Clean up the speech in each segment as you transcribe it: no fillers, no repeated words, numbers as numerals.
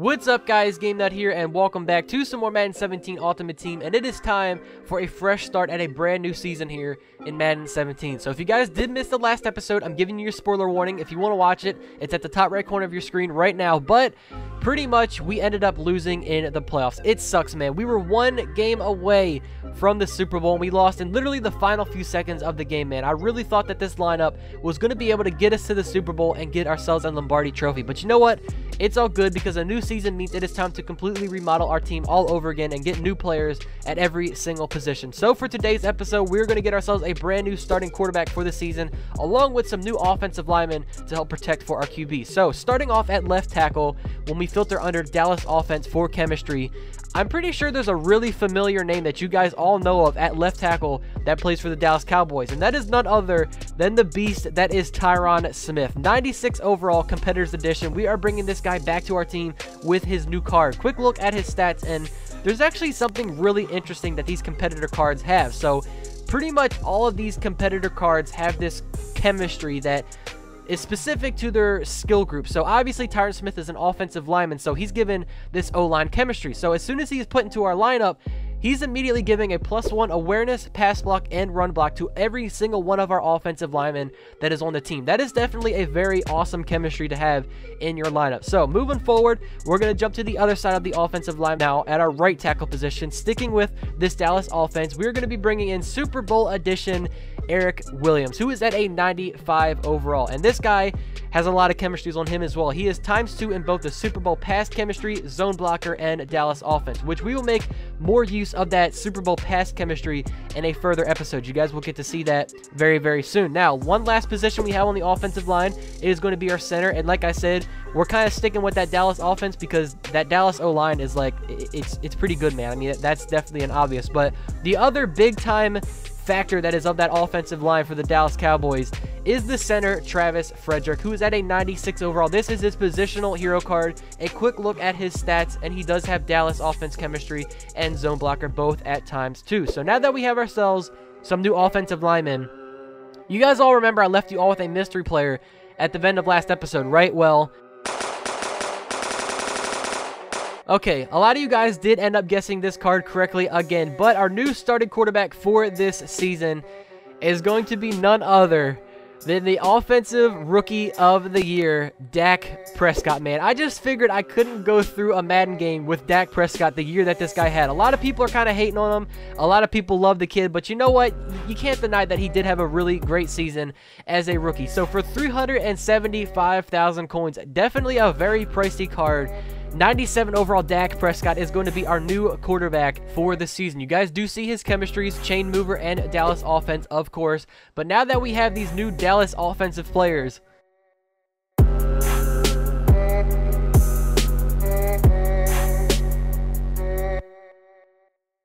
What's up guys, Game Nut here, and welcome back to some more Madden 17 Ultimate Team, and it is time for a fresh start at a brand new season here in Madden 17. So if you guys did miss the last episode, I'm giving you your spoiler warning. If you want to watch it, it's at the top right corner of your screen right now, but pretty much we ended up losing in the playoffs. It sucks, man. We were one game away from the Super Bowl, and we lost in literally the final few seconds of the game, man. I really thought that this lineup was going to be able to get us to the Super Bowl and get ourselves a Lombardi trophy, but you know what? It's all good because a new season means it is time to completely remodel our team all over again and get new players at every single position. So for today's episode, we're going to get ourselves a brand new starting quarterback for the season, along with some new offensive linemen to help protect for our QB. So starting off at left tackle, when we filter under Dallas offense for chemistry, I'm pretty sure there's a really familiar name that you guys all know of at left tackle that plays for the Dallas Cowboys, and that is none other than the beast that is Tyron Smith. 96 overall, Competitors Edition. We are bringing this guy back to our team with his new card. Quick look at his stats, and there's actually something really interesting that these competitor cards have. So pretty much all of these competitor cards have this chemistry that is specific to their skill group. So obviously Tyron Smith is an offensive lineman, so he's given this O-line chemistry. So as soon as he's put into our lineup, he's immediately giving a +1 awareness, pass block, and run block to every single one of our offensive linemen that is on the team. That is definitely a very awesome chemistry to have in your lineup. So moving forward, we're going to jump to the other side of the offensive line now at our right tackle position. Sticking with this Dallas offense, we're going to be bringing in Super Bowl edition Eric Williams, who is at a 95 overall, and this guy has a lot of chemistries on him as well. He is ×2 in both the Super Bowl pass chemistry, zone blocker, and Dallas offense, which we will make more use of that Super Bowl pass chemistry in a further episode. You guys will get to see that very, very soon. Now, one last position we have on the offensive line is going to be our center, and like I said, we're kind of sticking with that Dallas offense because that Dallas O-line is like, it's pretty good, man. I mean, that's definitely an obvious, but the other big-time factor that is of that offensive line for the Dallas Cowboys is the center Travis Frederick, who is at a 96 overall. This is his positional hero card. A quick look at his stats, and he does have Dallas offense chemistry and zone blocker both at ×2. So now that we have ourselves some new offensive linemen, you guys all remember I left you all with a mystery player at the end of last episode, right? Well, okay, a lot of you guys did end up guessing this card correctly again, but our new starting quarterback for this season is going to be none other than the Offensive Rookie of the Year, Dak Prescott, man. I just figured I couldn't go through a Madden game with Dak Prescott the year that this guy had. A lot of people are kind of hating on him. A lot of people love the kid, but you know what? You can't deny that he did have a really great season as a rookie. So for 375,000 coins, definitely a very pricey card. 97 overall Dak Prescott is going to be our new quarterback for the season. You guys do see his chemistries, chain mover, and Dallas offense, of course. But now that we have these new Dallas offensive players,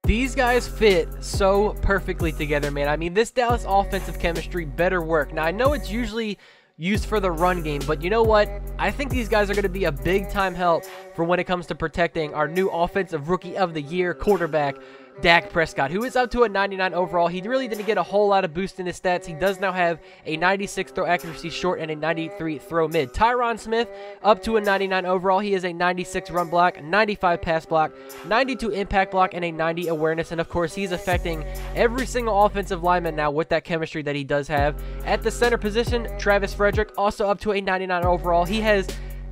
these guys fit so perfectly together, man. I mean, this Dallas offensive chemistry better work. Now, I know it's usually used for the run game, but you know what? I think these guys are going to be a big-time help for when it comes to protecting our new Offensive Rookie of the Year quarterback, Dak Prescott, who is up to a 99 overall. He really didn't get a whole lot of boost in his stats. He does now have a 96 throw accuracy short and a 93 throw mid. Tyron Smith up to a 99 overall. He is a 96 run block, 95 pass block, 92 impact block, and a 90 awareness. And of course, he's affecting every single offensive lineman now with that chemistry that he does have. At the center position, Travis Frederick also up to a 99 overall. He has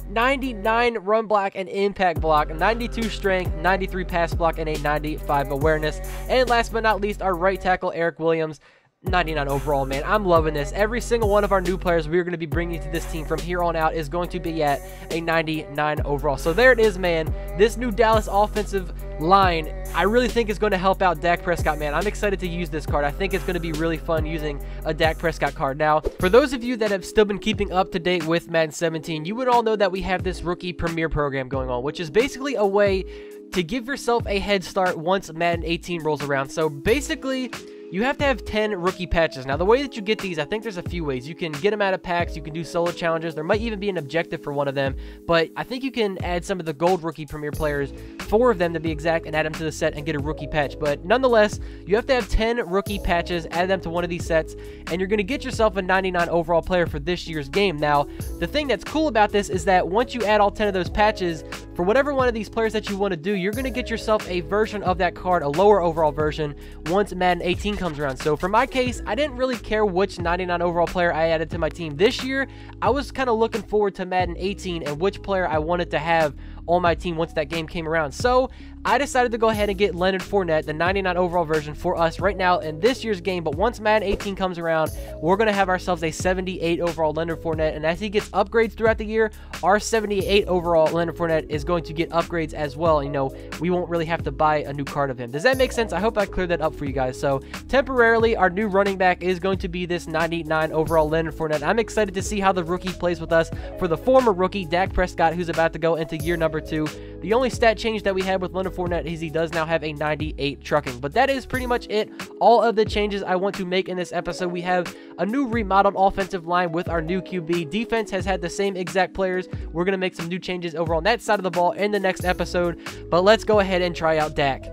99 run block and impact block, 92 strength, 93 pass block, and a 95 awareness. And last but not least, our right tackle, Eric Williams, 99 overall, man. I'm loving this. Every single one of our new players we're going to be bringing to this team from here on out is going to be at a 99 overall. So there it is, man. This new Dallas offensive line, I really think is going to help out Dak Prescott, man. I'm excited to use this card. I think it's going to be really fun using a Dak Prescott card. Now, for those of you that have still been keeping up to date with Madden 17, you would all know that we have this Rookie Premier program going on, which is basically a way to give yourself a head start once Madden 18 rolls around. So basically, you have to have 10 rookie patches. Now, the way that you get these, I think there's a few ways. You can get them out of packs. You can do solo challenges. There might even be an objective for one of them. But I think you can add some of the gold rookie premier players, 4 of them to be exact, and add them to the set and get a rookie patch. But nonetheless, you have to have 10 rookie patches, add them to one of these sets, and you're going to get yourself a 99 overall player for this year's game. Now, the thing that's cool about this is that once you add all 10 of those patches, for whatever one of these players that you want to do, you're going to get yourself a version of that card, a lower overall version, once Madden 18 comes around. So for my case, I didn't really care which 99 overall player I added to my team this year. I was kind of looking forward to Madden 18 and which player I wanted to have on my team once that game came around. So I decided to go ahead and get Leonard Fournette, the 99 overall version, for us right now in this year's game. But once Madden 18 comes around, we're going to have ourselves a 78 overall Leonard Fournette. And as he gets upgrades throughout the year, our 78 overall Leonard Fournette is going to get upgrades as well. You know, we won't really have to buy a new card of him. Does that make sense? I hope I cleared that up for you guys. So temporarily, our new running back is going to be this 99 overall Leonard Fournette. I'm excited to see how the rookie plays with us for the former rookie, Dak Prescott, who's about to go into year number 2. The only stat change that we had with Leonard Fournette is he does now have a 98 trucking. But that is pretty much it. All of the changes I want to make in this episode. We have a new remodeled offensive line with our new QB. Defense has had the same exact players. We're going to make some new changes over on that side of the ball in the next episode. But let's go ahead and try out Dak.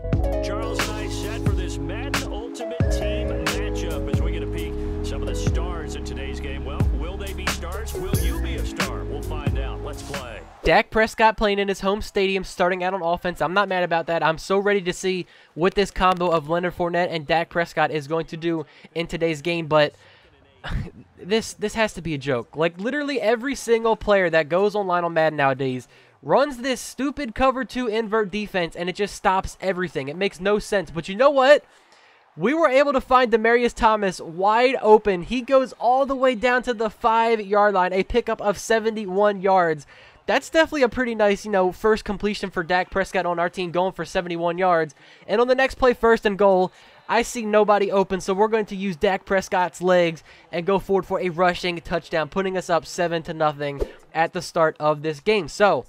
Charles and I set for this Madden Ultimate Team matchup as we get a peek. Some of the stars in today's game. Well, will they be stars? Will you be a star? We'll find out. Let's play. Dak Prescott playing in his home stadium, starting out on offense. I'm not mad about that. I'm so ready to see what this combo of Leonard Fournette and Dak Prescott is going to do in today's game. But this has to be a joke. Like, literally every single player that goes online on Madden nowadays runs this stupid cover 2 invert defense, and it just stops everything. It makes no sense. But you know what? We were able to find Demaryius Thomas wide open. He goes all the way down to the 5-yard line, a pickup of 71 yards. That's definitely a pretty nice, first completion for Dak Prescott on our team, going for 71 yards. And on the next play, 1st and goal, I see nobody open, so we're going to use Dak Prescott's legs and go forward for a rushing touchdown, putting us up 7-0 at the start of this game. So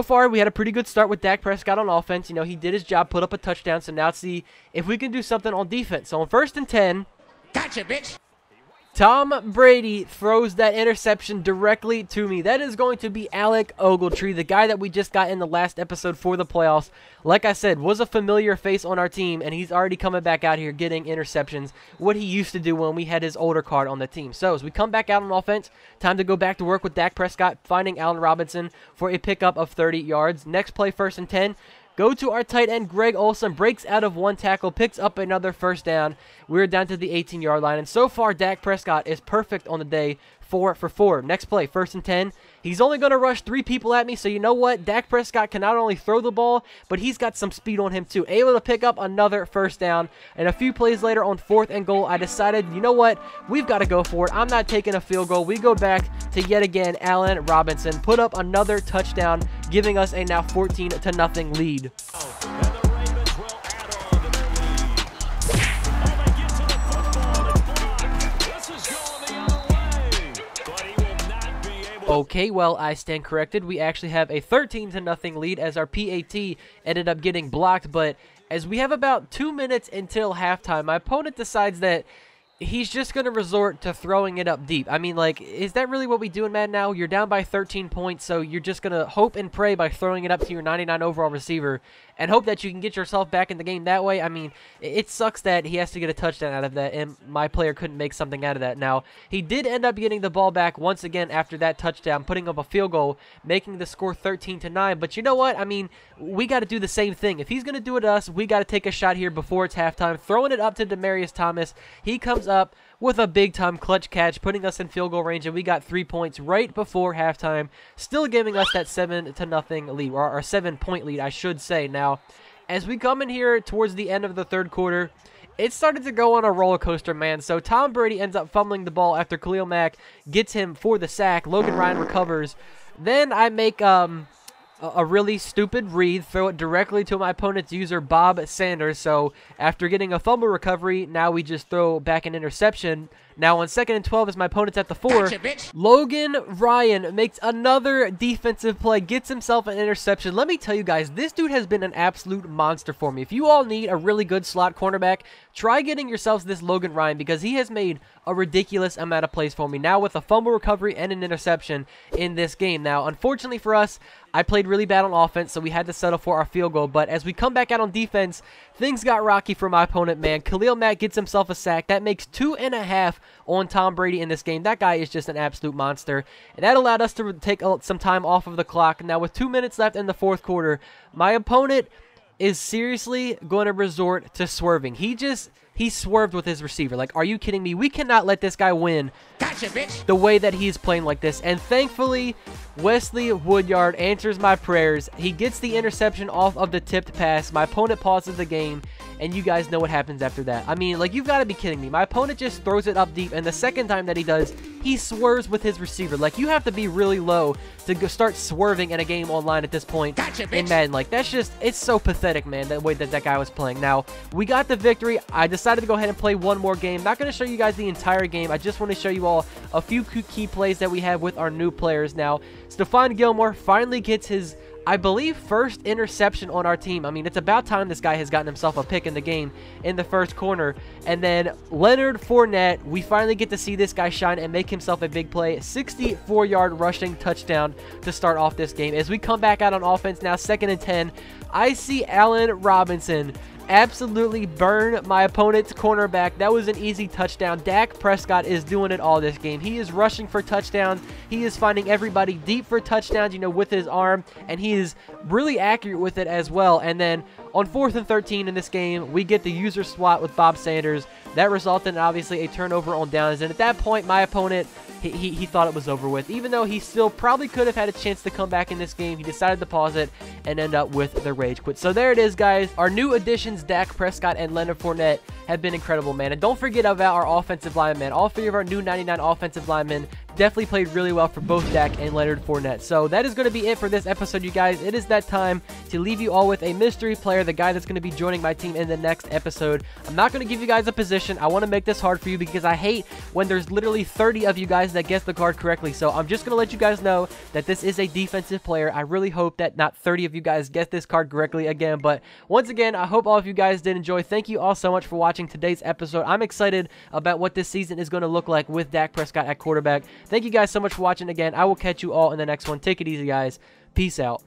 far, we had a pretty good start with Dak Prescott on offense. He did his job, put up a touchdown, so now let's see if we can do something on defense. So on 1st and 10, gotcha, bitch. Tom Brady throws that interception directly to me. That is going to be Alec Ogletree, the guy that we just got in the last episode for the playoffs. Like I said, was a familiar face on our team, and he's already coming back out here getting interceptions, what he used to do when we had his older card on the team. So as we come back out on offense, time to go back to work with Dak Prescott, finding Allen Robinson for a pickup of 30 yards. Next play, 1st and 10. Go to our tight end, Greg Olsen, breaks out of one tackle, picks up another 1st down. We're down to the 18-yard line, and so far, Dak Prescott is perfect on the day, 4 for 4. Next play, 1st and 10. He's only going to rush 3 people at me, so you know what? Dak Prescott can not only throw the ball, but he's got some speed on him too. Able to pick up another 1st down, and a few plays later on 4th and goal, I decided, you know what? We've got to go for it. I'm not taking a field goal. We go back to yet again Allen Robinson, put up another touchdown, giving us a now 14-0 lead. Okay, well, I stand corrected. We actually have a 13-0 lead as our PAT ended up getting blocked. But as we have about 2 minutes until halftime, my opponent decides that he's just going to resort to throwing it up deep. I mean, like, is that really what we do in Madden now? You're down by 13 points, so you're just going to hope and pray by throwing it up to your 99 overall receiver and hope that you can get yourself back in the game that way. I mean, it sucks that he has to get a touchdown out of that, and my player couldn't make something out of that. Now, he did end up getting the ball back once again after that touchdown, putting up a field goal, making the score 13-9. But you know what? I mean, we got to do the same thing. If he's going to do it to us, we got to take a shot here before it's halftime, throwing it up to Demaryius Thomas. He comes up with a big-time clutch catch, putting us in field goal range, and we got 3 points right before halftime, still giving us that 7-0 lead, or our 7-point lead, I should say. Now, as we come in here towards the end of the 3rd quarter, it started to go on a roller coaster, man. So Tom Brady ends up fumbling the ball after Khalil Mack gets him for the sack. Logan Ryan recovers. Then I make a really stupid read, throw it directly to my opponent's user, Bob Sanders. So after getting a fumble recovery, now we just throw back an interception. Now on 2nd and 12 as my opponent's at the 4, Gotcha, Logan Ryan makes another defensive play, gets himself an interception. Let me tell you guys, this dude has been an absolute monster for me. If you all need a really good slot cornerback, try getting yourselves this Logan Ryan because he has made a ridiculous amount of plays for me. Now with a fumble recovery and an interception in this game. Now, unfortunately for us, I played really bad on offense, so we had to settle for our field goal. But as we come back out on defense, things got rocky for my opponent, man. Khalil Mack gets himself a sack. That makes 2.5 on Tom Brady in this game. That guy is just an absolute monster. And that allowed us to take some time off of the clock. Now, with 2 minutes left in the fourth quarter, my opponent is seriously going to resort to swerving. He swerved with his receiver. Like, are you kidding me? We cannot let this guy win the way that he's playing like this. And thankfully, Wesley Woodyard answers my prayers. He gets the interception off of the tipped pass. My opponent pauses the game, and you guys know what happens after that. I mean, like, you've got to be kidding me. My opponent just throws it up deep, and the second time that he does, he swerves with his receiver. Like, you have to be really low to start swerving in a game online at this point in Madden. Like, that's just, it's so pathetic, man, the way that guy was playing. Now, we got the victory. I decided to go ahead and play one more game. Not going to show you guys the entire game. I just want to show you all a few key plays that we have with our new players. Now, Stephon Gilmore finally gets his, I believe, first interception on our team. I mean, it's about time this guy has gotten himself a pick in the game in the first corner. And then Leonard Fournette, we finally get to see this guy shine and make himself a big play. 64-yard rushing touchdown to start off this game. As we come back out on offense now, 2nd and 10, I see Allen Robinson absolutely burn my opponent's cornerback. That was an easy touchdown. Dak Prescott is doing it all this game. He is rushing for touchdowns. He is finding everybody deep for touchdowns, you know, with his arm, and he is really accurate with it as well. And then on 4th and 13 in this game, we get the user swat with Bob Sanders. That resulted in, obviously, a turnover on downs. And at that point, my opponent, he thought it was over with. Even though he still probably could have had a chance to come back in this game, he decided to pause it and end up with the rage quit. So there it is, guys. Our new additions, Dak Prescott and Leonard Fournette, have been incredible, man. And don't forget about our offensive linemen. All 3 of our new 99 offensive linemen definitely played really well for both Dak and Leonard Fournette. So that is going to be it for this episode, you guys. It is that time to leave you all with a mystery player, the guy that's going to be joining my team in the next episode. I'm not going to give you guys a position. I want to make this hard for you because I hate when there's literally 30 of you guys that guess the card correctly. So I'm just going to let you guys know that this is a defensive player. I really hope that not 30 of you guys guess this card correctly again. But once again, I hope all of you guys did enjoy. Thank you all so much for watching today's episode. I'm excited about what this season is going to look like with Dak Prescott at quarterback. Thank you guys so much for watching again. I will catch you all in the next one. Take it easy, guys. Peace out.